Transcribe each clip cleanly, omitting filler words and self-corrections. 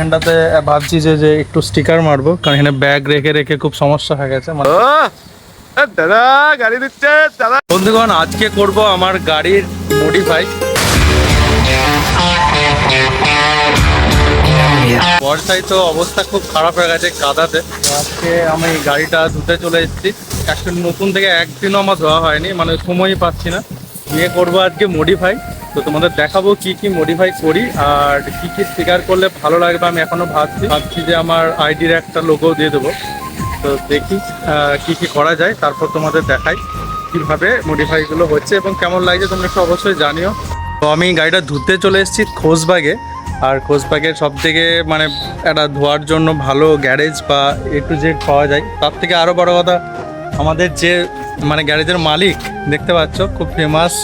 এখানটাতে ভাবছি যে একটু স্টিকার মারবো, কারণ এখানে ব্যাগ রেখে রেখে খুব সমস্যা হয়ে গেছে। দাদা গাড়ি দিচ্ছে দাদা। বন্ধুগণ, আজকে করব আমার গাড়ির মডিফাই। বর্ষায় তো অবস্থা খুব খারাপ হয়ে গেছে কাদাতে। আজকে আমি গাড়িটা ধুতে চলে এসেছি। অ্যাকচুয়ালি নতুন থেকে একদিনও আমার ধোয়া হয়নি, মানে সময়ই পাচ্ছি না। নিয়ে করবো আজকে মডিফাই। তো তোমাদের দেখাবো কি কি মডিফাই করি আর কি কি স্টিকার করলে ভালো লাগবে। আমি এখনো ভাবছি যে আমার আইডির একটা লোগো দিয়ে দেবো। তো দেখি কি কি করা যায়, তারপর তোমাদের দেখাই কিভাবে মডিফাইগুলো হচ্ছে এবং কেমন লাগছে তোমরা একটু অবশ্যই জানিও। তো আমি গাড়িটা ধুতে চলে এসেছি খোঁজবাগে। আর খোঁজবাগের সব থেকে মানে একটা ধোয়ার জন্য ভালো গ্যারেজ বা A to Z পাওয়া যায়। তার থেকে আরও বড় কথা, আমাদের যে মানে গ্যারেজের মালিক দেখতে পাচ্ছ, খুব ফেমাস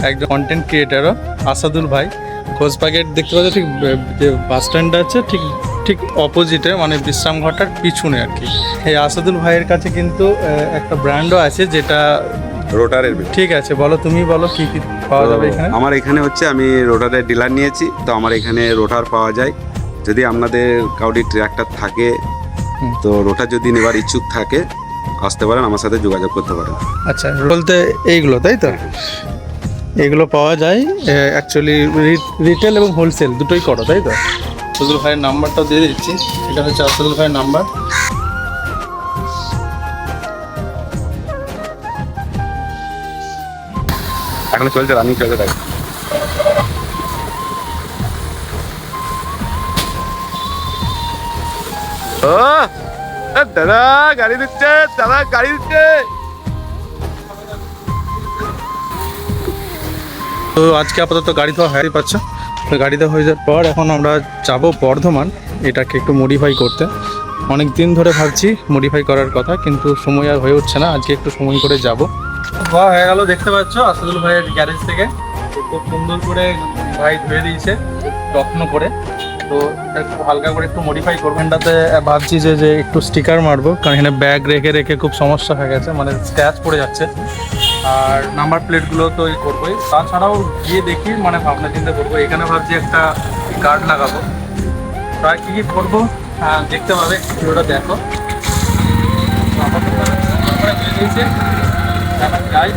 একজন কন্টেন্ট ক্রিয়েটারও, আসাদুল ভাই। খোঁজবাগের দেখতে পাচ্ছ ঠিক যে বাস স্ট্যান্ডটা আছে ঠিক ঠিক অপোজিটে, মানে বিশ্রাম ঘরটার পিছনে আর কি। এই আসাদুল ভাইয়ের কাছে কিন্তু একটা ব্র্যান্ডও আছে যেটা রোটারের। ঠিক আছে, বলো তুমি বলো কি কি পাওয়া যাবে এখানে। আমার এখানে হচ্ছে আমি রোটারের ডিলার নিয়েছি, তো আমার এখানে রোটার পাওয়া যায়। যদি আপনাদের কাউরি ট্র্যাক্টর থাকে তো রোটার যদি নেবার ইচ্ছুক থাকে আসতে পারেন, আমার সাথে যোগাযোগ করতে পারেন। আচ্ছা, বলতে এইগুলো তাই তো, এগুলো পাওয়া যায় অ্যাকচুয়ালি রিটেল এবং হোলসেল দুটোই করো তাই তো। আসাদুল ভাইয়ের নাম্বারটাও দিয়ে দিচ্ছি, এটা হচ্ছে আসাদুল ভাইয়ের নাম্বার। এখন চলছে, রানিং চলতে থাকে। ও দাদা গাড়ি দিচ্ছে দাদা গাড়ি দিচ্ছে। তো আজকে আপাতত গাড়ি তো হয়ে পাচ্ছ, তো গাড়িতে হয়ে যাওয়ার পর এখন আমরা যাব বর্ধমান এটাকে একটু মডিফাই করতে। অনেক দিন ধরে ভাবছি মডিফাই করার কথা, কিন্তু সময় আর হয়ে উঠছে না। আজকে একটু সময় করে যাব। ধোয়া হয়ে গেল দেখতে পাচ্ছ আসাদুল ভাইয়ের গ্যারেজ থেকে। খুব সুন্দর করে ভাই ধুয়ে দিয়েছে যত্ন করে। তো একটু হালকা করে একটু মডিফাই করবো। এখানটাতে ভাবছি যে একটু স্টিকার মারবো, কারণ এখানে ব্যাগ রেখে রেখে খুব সমস্যা হয়ে গেছে, মানে স্ক্র্যাচ পড়ে যাচ্ছে। আর নাম্বার প্লেটগুলো তো এই করবোই, তাছাড়াও গিয়ে দেখি মানে ভাবনা চিন্তা করবো। এখানে ভাবছি একটা গার্ড লাগাবো। প্রায় কী কী করবো দেখতে পাবে, ভিডিওটা দেখো। এখন যাই।